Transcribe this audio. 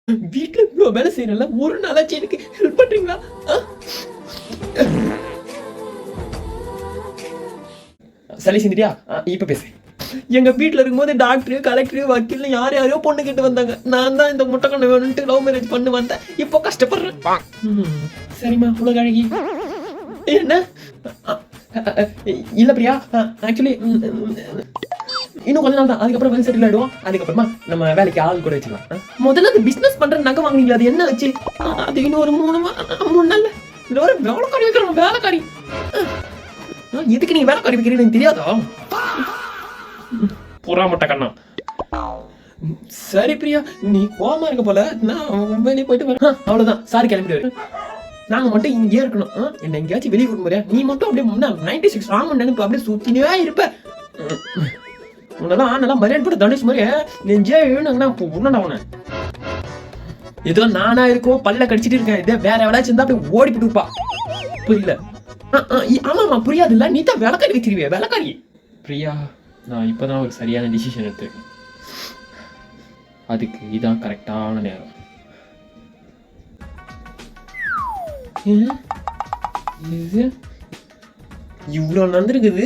வீட்டுல இவ்வளவு வேலை செய்யறல ஒரு நாளாச்சு எனக்கு ஹெல்ப் பண்றீங்களா? சளி சிந்திட்டியா? இப்ப பேசு. எங்க வீட்டுல இருக்கும்போது டாக்டர் கலெக்டர் வக்கீல் யாரையோ பொண்ணு கேட்டு வந்தாங்க. நான் தான் இந்த முட்டை கண்ணு வேணும்ட்டு லவ் மேரேஜ் பண்ணி வந்தேன். இப்போ கஷ்டப்படுறேன். சரிம்மா உலக அழகி. என்ன? இல்ல பிரியா, ஆக்சுவலி இன்னும் கொஞ்ச நாள் தான், அதுக்கப்புறம் வெல் செட்டில் ஆயிடுவோம். அதுக்கப்புறமா நம்ம வேலைக்கு ஆள் கூட வச்சுக்கலாம். முதல்ல அது பிசினஸ் பண்ற நகை வாங்குனீங்களா, அது என்ன ஆச்சு? அது இன்னும் ஒரு 3 நாள்ல இந்த ஒரு வேலைக்காரி வைக்கிறோம். வேலைக்காரி எதுக்கு நீங்க வேலைக்காரி வைக்கிறீங்க எனக்கு தெரியாதா? புறா முட்டை கண்ணா. சரி பிரியா, நீ கோவமா இருக்க போல, நான் வெளியே போயிட்டு வரேன். அவ்வளவுதான், சாரி கிளம்பிடுவாரு. நாங்க மட்டும் இங்கே இருக்கணும். என்ன எங்கேயாச்சும் வெளியே கூட்டு போறியா? நீ மட்டும் அப்படியே 96 ராமன் நினைப்பு அப்படியே சுத்தினே இருப்ப. உன்னெல்லாம் நல்லா மரியாதை போட்டு தனுஷ் மாதிரி நெஞ்சே எழுனாங்கன்னா உன்னடா உன ஏதோ நானா இருக்கோ பல்ல கடிச்சிட்டு இருக்கேன். இதே வேற எவ்வளாச்சும் இருந்தா அப்படியே ஓடி போட்டுப்பா. புரியல? ஆமாமா புரியாது இல்ல, நீ தான் வேலைக்காரி வச்சிருவிய. வேலைக்காரி பிரியா, நான் இப்பதான் ஒரு சரியான டிசிஷன் எடுத்திருக்கேன். அதுக்கு இதான் கரெக்டான நேரம். இது இவ்வளவு நடந்திருக்குது.